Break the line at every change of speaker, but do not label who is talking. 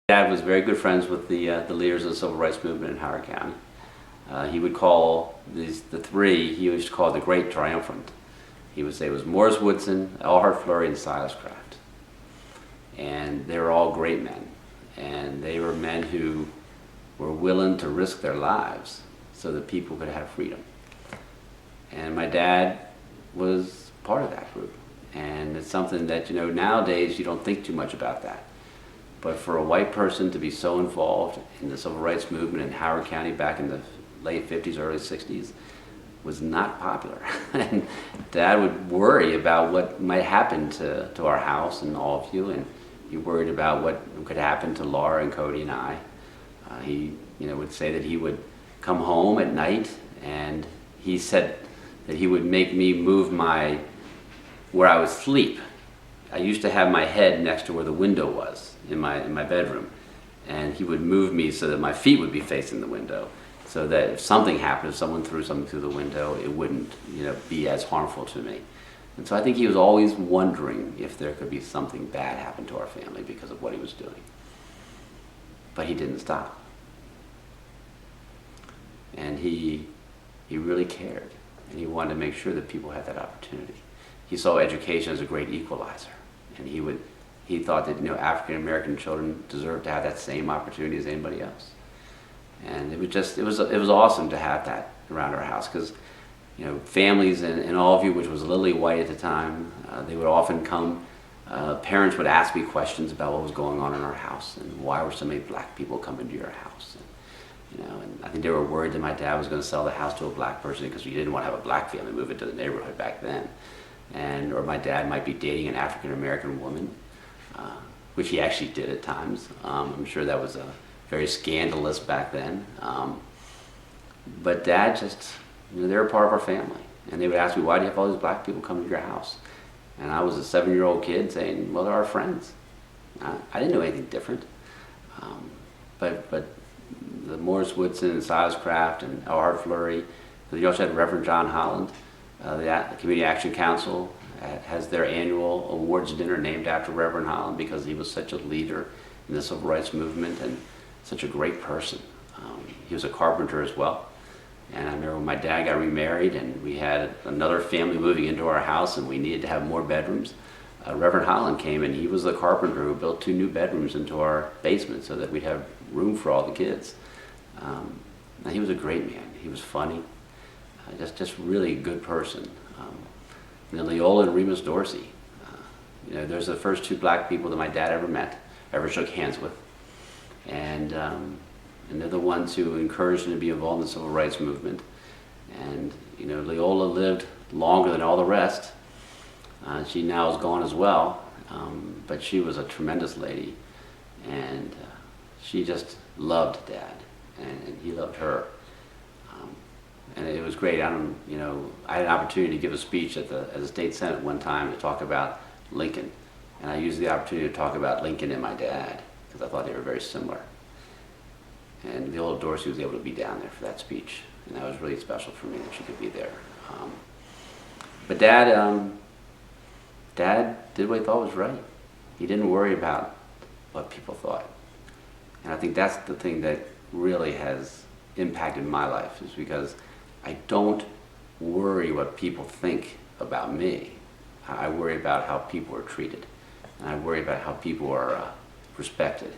Dad was very good friends with the leaders of the civil rights movement in Howard County. He would call the three, he used to call the Great Triumvirate. He would say it was Morris Woodson, Elhart Flurry, and Silas Craft. And they were all great men. And they were men who were willing to risk their lives so that people could have freedom. And my dad was part of that group. And it's something that, nowadays you don't think too much about that. But for a white person to be so involved in the civil rights movement in Howard County back in the late 50s, early 60s was not popular. And Dad would worry about what might happen to our house and all of you, and he worried about what could happen to Laura and Cody and I. He would say that he would come home at night, and he said that he would make me move where I would sleep. I used to have my head next to where the window was in my bedroom, and he would move me so that my feet would be facing the window, so that if something happened, if someone threw something through the window, it wouldn't be as harmful to me. And so I think he was always wondering if there could be something bad happen to our family because of what he was doing. But he didn't stop. And he really cared, and he wanted to make sure that people had that opportunity. He saw education as a great equalizer, and he thought that African American children deserved to have that same opportunity as anybody else. And it was awesome to have that around our house, because families in Allview, which was Lily White at the time, they would often come. Parents would ask me questions about what was going on in our house and why were so many black people coming to your house. And I think they were worried that my dad was going to sell the house to a black person because we didn't want to have a black family move into the neighborhood back then. Or my dad might be dating an African American woman, which he actually did at times. I'm sure that was very scandalous back then. But Dad just, they were part of our family. And they would ask me, why do you have all these black people coming to your house? And I was a 7-year-old kid saying, well, they're our friends. I didn't know anything different. But the Morris Woodson and Silas Craft and Elhart Flurry, you also had Reverend John Holland. The Community Action Council has their annual awards dinner named after Reverend Holland because he was such a leader in the civil rights movement and such a great person. He was a carpenter as well. And I remember when my dad got remarried and we had another family moving into our house and we needed to have more bedrooms, Reverend Holland came, and he was the carpenter who built 2 new bedrooms into our basement so that we'd have room for all the kids. And he was a great man. He was funny. Just really a good person. Leola and Remus Dorsey. There's the first 2 black people that my dad ever shook hands with. And they're the ones who encouraged him to be involved in the civil rights movement. And Leola lived longer than all the rest. She now is gone as well, but she was a tremendous lady, and she just loved Dad, and he loved her. And it was great. I had an opportunity to give a speech at the state senate one time to talk about Lincoln, and I used the opportunity to talk about Lincoln and my dad because I thought they were very similar. And Viola Dorsey was able to be down there for that speech, and that was really special for me that she could be there. But Dad did what he thought was right. He didn't worry about what people thought, and I think that's the thing that really has impacted my life, is because I don't worry what people think about me. I worry about how people are treated, and I worry about how people are respected.